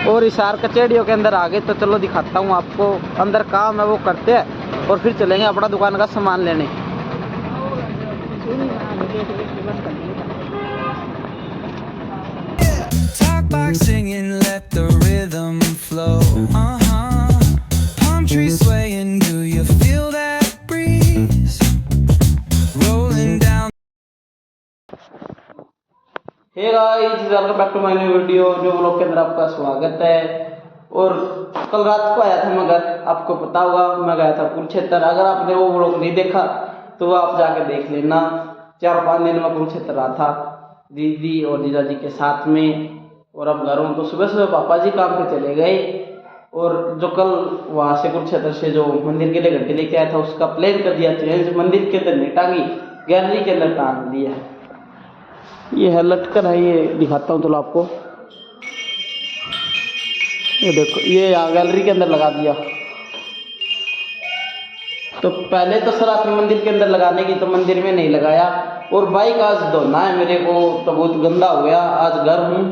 और इशार कचेड़ियों के अंदर आ गए। तो चलो दिखाता हूँ आपको, अंदर काम है वो करते हैं और फिर चलेंगे अपना दुकान का सामान लेने। Hey guys, welcome back to my new video. जो व्लॉग के अंदर आपका स्वागत है। और कल रात को आया था मैं घर, आपको पता होगा मैं गया था कुरुक्षेत्र। अगर आपने वो व्लॉग नहीं देखा तो वो आप जाके देख लेना। 4-5 दिन में कुरुक्षेत्र रहा था दीदी और जीजा जी के साथ में। और अब घर हूँ तो सुबह सुबह पापा जी काम पे चले गए। और जो कल वहाँ से कुरुक्षेत्र से जो मंदिर के लिए घंटे लेके आया था उसका प्लान कर दिया चेंज। मंदिर के अंदर नहीं टांगी, गैलरी के अंदर टांग दिया। ये है लटकन है, ये दिखाता हूँ चलो आपको। ये देखो, ये यहाँ गैलरी के अंदर लगा दिया। तो पहले तो सर आपने मंदिर के अंदर लगाने की, तो मंदिर में नहीं लगाया। और बाइक आज धोना है मेरे को, तो बहुत गंदा हो गया। आज घर हूँ,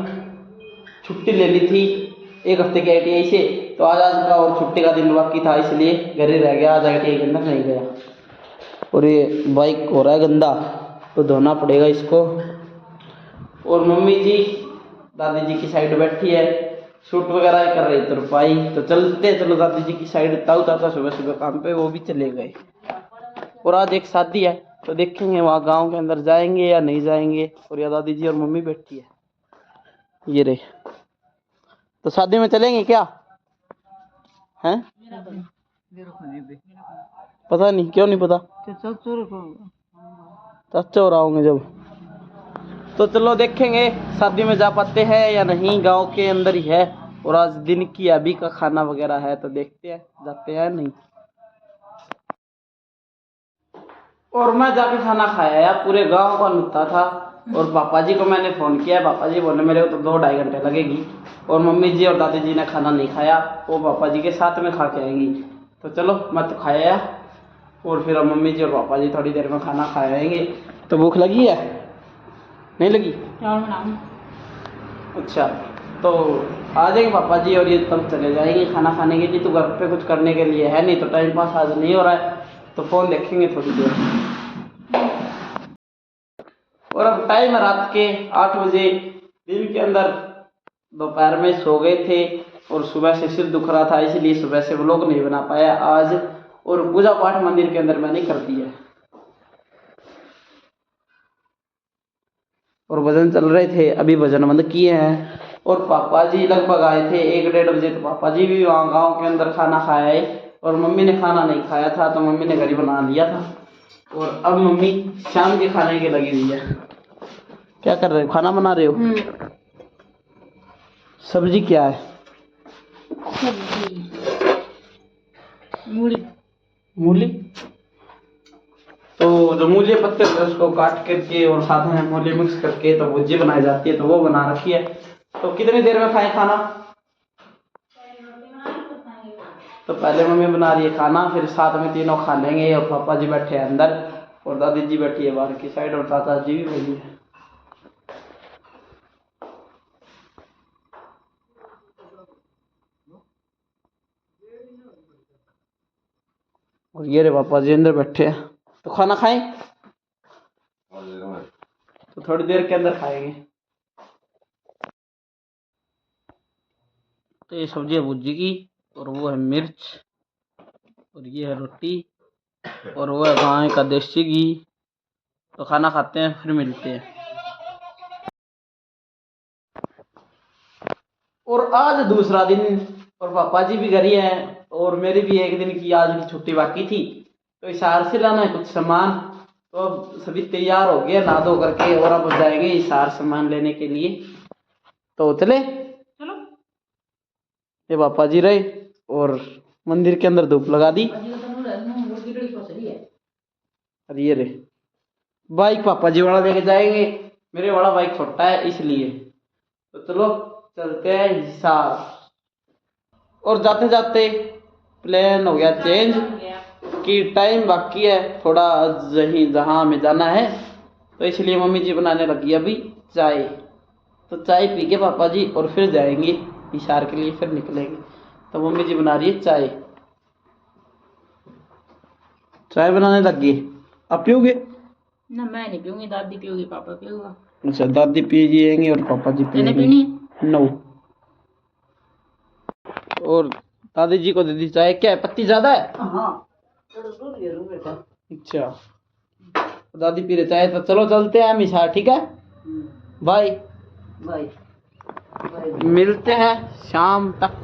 छुट्टी ले ली थी 1 हफ्ते की ITI से, तो आज का और छुट्टी का दिन बाकी था, इसलिए घर ही रह गया। आज ITI के अंदर नहीं गया। और ये बाइक हो रहा है गंदा, तो धोना पड़ेगा इसको। और मम्मी जी दादी जी की साइड बैठी है, शूट वगैरह कर रही तुरपाई। तो चलते चलो दादी जी की साइड। ताऊ चाचा सुबह सुबह काम पे, वो भी चले गए। और आज एक शादी है, तो देखेंगे वहाँ गांव के अंदर जाएंगे या नहीं जाएंगे। और या दादी जी और मम्मी बैठी है, ये रहे। तो शादी में चलेंगे क्या हैं? पता नहीं, क्यों नहीं पता? चाचा और आओगे जब, तो चलो देखेंगे शादी में जा पाते हैं या नहीं। गांव के अंदर ही है और आज दिन की अभी का खाना वगैरह है, तो देखते हैं जाते हैं नहीं। और मैं जाके खाना खाया यार, पूरे गांव का नुकता था। और पापा जी को मैंने फ़ोन किया, पापा जी बोले मेरे को तो 2-2.5 घंटे लगेगी। और मम्मी जी और दादी जी ने खाना नहीं खाया, वो पापा जी के साथ में खा के आएंगी। तो चलो मैं तो खाया, और फिर मम्मी जी और पापा जी थोड़ी देर में खाना खाए आएंगे। तो भूख लगी है? नहीं लगी? अच्छा, तो आ जाएंगे पापा जी और ये तब चले जाएंगे खाना खाने के लिए। तो घर पे कुछ करने के लिए है नहीं, तो टाइम पास आज नहीं हो रहा है, तो फ़ोन देखेंगे थोड़ी देर। और अब टाइम है रात के 8 बजे। दिन के अंदर दोपहर में सो गए थे और सुबह से सिर दुख रहा था, इसलिए सुबह से व्लॉग नहीं बना पाया आज। और पूजा पाठ मंदिर के अंदर मैंने कर दिया। और भजन चल रहे थे, अभी भजन बंद किए हैं। और पापा जी लगभग आए थे 1-1:30 बजे, तो पापा जी भी वहाँ गांव के अंदर खाना खाया है। और मम्मी ने खाना नहीं खाया था, तो मम्मी ने घर ही बना लिया था। और अब मम्मी शाम के खाने के लगी हुई है। क्या कर रहे हो? खाना बना रहे हो? सब्जी क्या है? मूली। तो जो मूली पत्ते होते हैं उसको काट करके और साथ में मूली मिक्स करके तो भुजी बनाई जाती है, तो वो बना रखी है। तो कितनी देर में खाएं खाना? तो पहले मम्मी बना रही है खाना, फिर साथ में तीनों खा लेंगे। और पापा जी बैठे हैं अंदर और दादी जी बैठी है बाहर की साइड, और चाचा जी भी बैठी है। और ये रे पापा जी अंदर बैठे हैं। तो खाना खाएं? तो थोड़ी देर के अंदर खाएंगे। तो ये सब्जी है भुजी की, और वो है मिर्च, और ये है रोटी, और वो है गाय का देसी घी। तो खाना खाते हैं, फिर मिलते हैं। और आज दूसरा दिन, और पापा जी भी घर ही हैं, और मेरी भी एक दिन की आज की छुट्टी बाकी थी। तो हिसार से लाना है कुछ सामान, तो अब सभी तैयार हो गए नहा धो करके, और अब जाएंगे हिसार सामान लेने के लिए। तो चले चलो। ये पापा जी रहे, और मंदिर के अंदर धूप लगा दी। और ये रहे बाइक पापा जी वाला लेके जाएंगे, मेरे वाला बाइक छोटा है इसलिए। तो चलो चलते हैं हिसार। और जाते जाते प्लान हो गया चेंज कि टाइम बाकी है थोड़ा, जहाँ हमें जाना है। तो इसलिए मम्मी जी बनाने लगी अभी चाय। तो चाय पी के पापा जी और फिर जाएंगे इशार के लिए, फिर निकलेंगे। तो मम्मी जी बना रही है चाय, चाय बनाने लग गई। आप पियोगे? ना मैं नहीं पीऊंगी, दादी पीऊंगी, पापा पीऊंगा। अच्छा, दादी पिएंगे और पापा जी तेने पिएंगे। पीनी है? नो। और दादी जी को दे दी चाय। क्या है, पत्ती ज्यादा है? हाँ। अच्छा, दादी पी रहे चाय, तो चलो चलते हैं हम इशार, ठीक है? Bye bye. मिलते हैं शाम तक।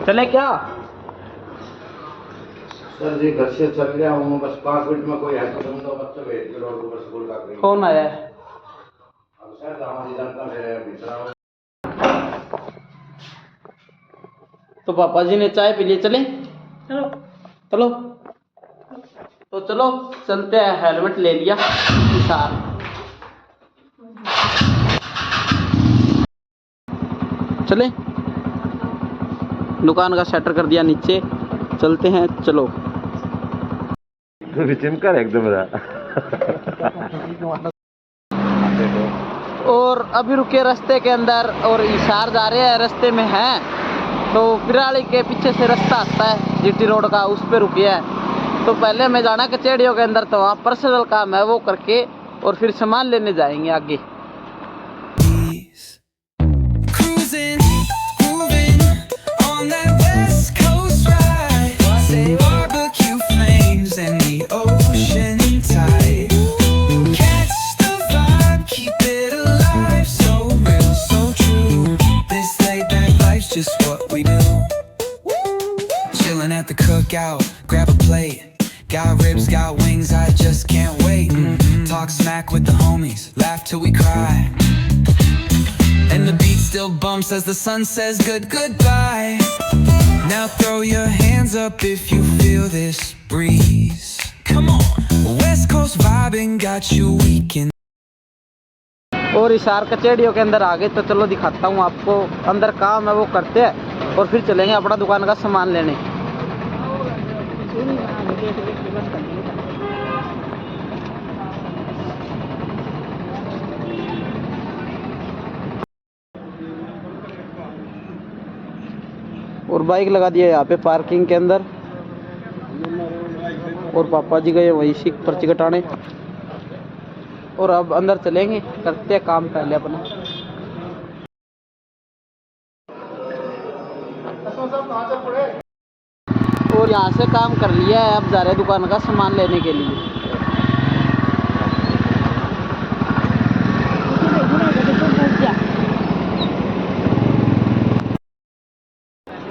चले क्या? सर जी घर से चल गया हूँ, बस 5 मिनट में कोई है तो तुम दो बच्चे भेज के रोड पर स्कूल का करेंगे। कौन आया है? अब सर हमारी जनता मेरे मित्र। तो पापा जी ने चाय पी ली, चले? चलो चलो तो चलो चलते हैं। हेलमेट ले लिया इशार। चले, दुकान का शटर कर दिया नीचे, चलते हैं। चलो चिमकर एकदम और अभी रुके रास्ते के अंदर और इशार जा रहे हैं, रास्ते में हैं तो बिराली के पीछे से रास्ता आता है जीटी रोड का, उस पे रुके हैं। तो पहले हमें जाना कचेड़ियों के अंदर, तो वहाँ पर्सनल काम है वो करके और फिर सामान लेने जाएंगे आगे। Just what we do. Chilling at the cookout, grab a plate. Got ribs, got wings, I just can't wait. Talk smack with the homies, laugh till we cry. And the beat still bumps as the sun says goodbye. Now throw your hands up if you feel this breeze. Come on, West Coast vibing got you weak in. और इशार कचेड़ियों के अंदर आ गए, तो चलो दिखाता हूँ आपको। अंदर काम है वो करते हैं और फिर चलेंगे अपना दुकान का सामान लेने। और बाइक लगा दिया यहाँ पे पार्किंग के अंदर, और पापा जी गए वही सीख पर्ची कटाने। और अब अंदर चलेंगे, करते हैं काम पहले अपना। और यहाँ से काम कर लिया है, अब जा रहे दुकान का सामान लेने के लिए।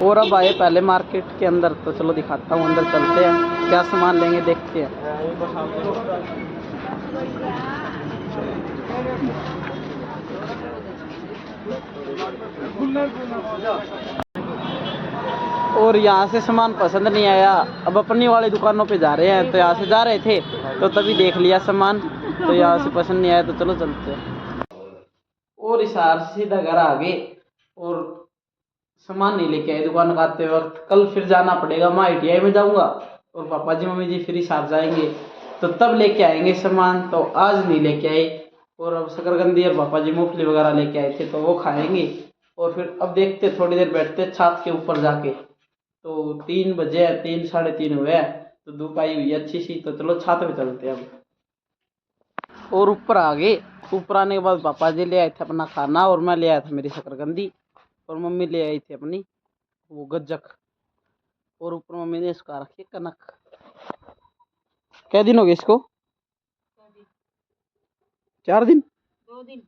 और अब आए पहले मार्केट के अंदर, तो चलो दिखाता हूँ, अंदर चलते हैं, क्या सामान लेंगे देखते हैं। और यहाँ से सामान पसंद नहीं आया, अब अपनी वाली दुकानों पे जा रहे हैं। तो यहाँ से जा रहे थे तो तभी देख लिया सामान, तो यहाँ से पसंद नहीं आया, तो चलो चलते हैं। और इशार सीधा घर आ गए और सामान नहीं लेके आए दुकान का आते वक्त। कल फिर जाना पड़ेगा, मैं ITI में जाऊँगा और पापा जी मम्मी जी फिर इशार जाएंगे, तो तब लेके आएंगे सामान। तो आज नहीं लेके आए। और अब शकरकंदी और पापा जी मूंगफली वगैरह लेके आए थे, तो वो खाएंगे। और फिर अब देखते, थोड़ी देर बैठते छत के ऊपर जाके। तो 3 बजे, 3 साढ़े 3 हुए हैं, तो धूप आई हुई है अच्छी सी, तो चलो छत पे चलते हैं अब। और ऊपर आ गए। ऊपर आने के बाद पापा जी ले आए थे अपना खाना, और मैं ले आया था मेरी शकरकंदी, और मम्मी ले आई थी अपनी वो गज्जक। और ऊपर मम्मी ने इसका रखी कनक। क्या दिन हो गए इसको? 4 दिन? 2 दिन।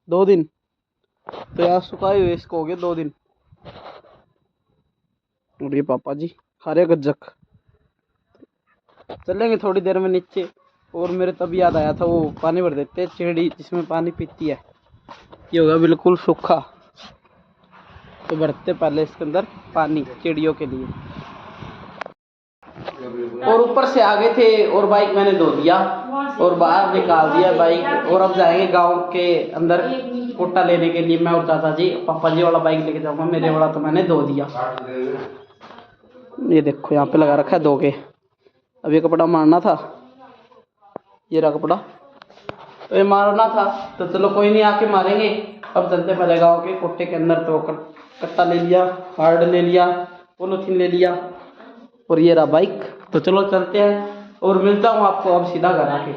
2 दिन? तो यार सुखाए हुए इसको हो गए 2 दिन। और ये पापा जी खा रहे गज्जक। चलेंगे थोड़ी देर में नीचे। और मेरे तब याद आया था, वो पानी भर देते चिड़ी जिसमें पानी पीती है, ये होगा बिल्कुल सूखा, तो भरते पहले इसके अंदर पानी चिड़ियों के लिए। और ऊपर से आ गए थे और बाइक मैंने धो दिया और बाहर निकाल दिया बाइक। और अब जाएंगे गांव के अंदर कोटा लेने के लिए, मैं और चाचा जी। पापा जी वाला बाइक लेके जाऊंगा, मेरे वाला तो मैंने धो दिया। ये देखो यहाँ पे लगा रखा है 2 के। अब ये कपड़ा मारना था, ये रहा कपड़ा, तो ये मारना था, तो चलो कोई नहीं, आके मारेंगे। अब चलते पहले गाँव के कोट्टे के अंदर। तो कट्टा ले लिया, हार्ड ले लिया, पोलोथीन ले लिया, और ये रहा बाइक। तो चलो चलते हैं और मिलता हूँ आपको अब सीधा घर आके।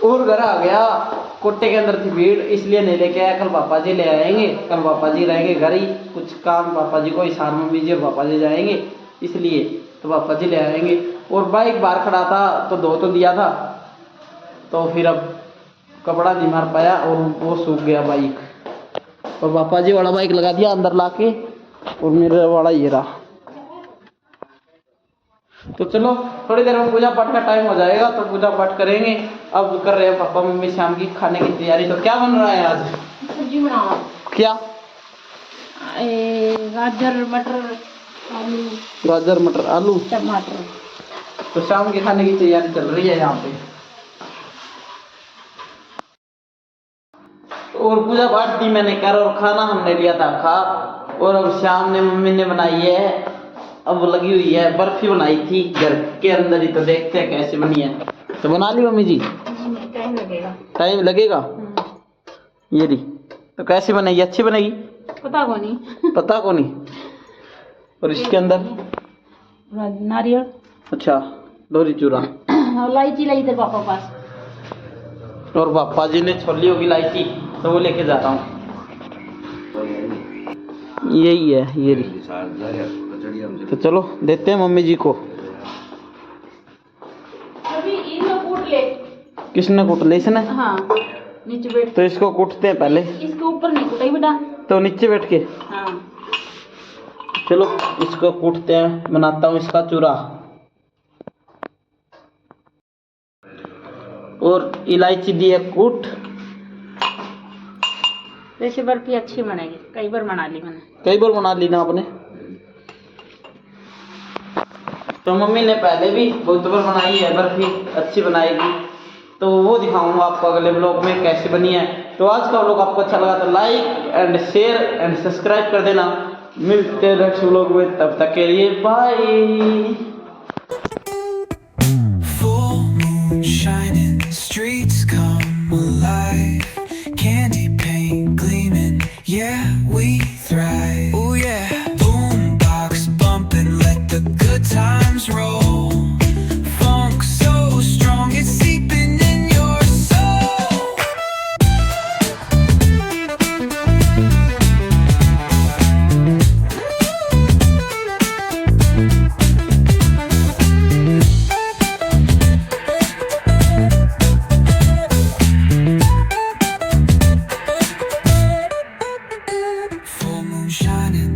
और घर आ गया, कोट्टे के अंदर थी भीड़, इसलिए नहीं लेके आया। कल पापा जी ले आएंगे, कल पापा जी रहेंगे घर ही, कुछ काम पापा जी को हिसार मम्मी जी और पापा जी जाएंगे, इसलिए तो पापा जी ले आएंगे। और बाइक बाहर खड़ा था तो धो तो दिया था, तो फिर अब कपड़ा नहीं मार पाया और वो सूख गया बाइक। और पापा जी वाला बाइक लगा दिया अंदर लाके, और मेरा वाला ये रहा। तो चलो थोड़ी देर में पूजा पाठ का टाइम हो जाएगा, तो पूजा पाठ करेंगे। अब कर रहे हैं पापा मम्मी शाम की खाने की तैयारी। तो क्या बन रहा है आज? सब्जी बनाओ। क्या? गाजर मटर आलू। गाजर मटर आलू टमाटर। तो शाम के खाने की तैयारी चल रही है यहाँ पे। और पूजा पाठ भी मैंने कर, और खाना हमने लिया था खा। और अब शाम ने मम्मी ने बनाई है, अब लगी हुई है, बर्फी बनाई थी घर के अंदर ही। तो देखते हैं कैसे बनी है। तो बना ली मम्मी जी? टाइम लगेगा। टाइम लगेगा? ये रही। तो कैसी बनेगी? अच्छी बनेगी? पता को नहीं। पता को नहीं। और इसके अंदर नारियल। अच्छा, लोरी चूरा। इलायची लाई थे पापा पास। और पापा जी ने छोली होगी इलायची, तो वो लेके जाता हूँ। यही है ये रही। तो चलो देते हैं मम्मी जी को। अभी इनको कूट ले। किसने कूट ले? इसने? हाँ, नीचे बैठ। तो इसको कूटते हैं पहले। इसके ऊपर नहीं कूटा बेटा। तो नीचे बैठ के? हाँ। चलो इसको कूटते हैं, बनाता हूँ इसका चूरा। और इलायची दी है कूट। वैसे बर्फी अच्छी बनेगी, कई बार बना ली मैंने। कई बार बना ली ना आपने? तो मम्मी ने पहले भी बहुत बार बनाई है बर्फी, अच्छी बनाएगी। तो वो दिखाऊंगा आपको अगले ब्लॉग में कैसे बनी है। तो आज का ब्लॉग आपको अच्छा लगा तो like and share and subscribe कर देना। मिलते हैं नेक्स्ट ब्लॉग में, तब तक के लिए bye. Full moon shining, streets come alive. Candy paint gleaming, yeah, we thrive. Oh yeah, boombox bumping, let the good times roll. Funk so strong, it's seeping in your soul. Full moon shining,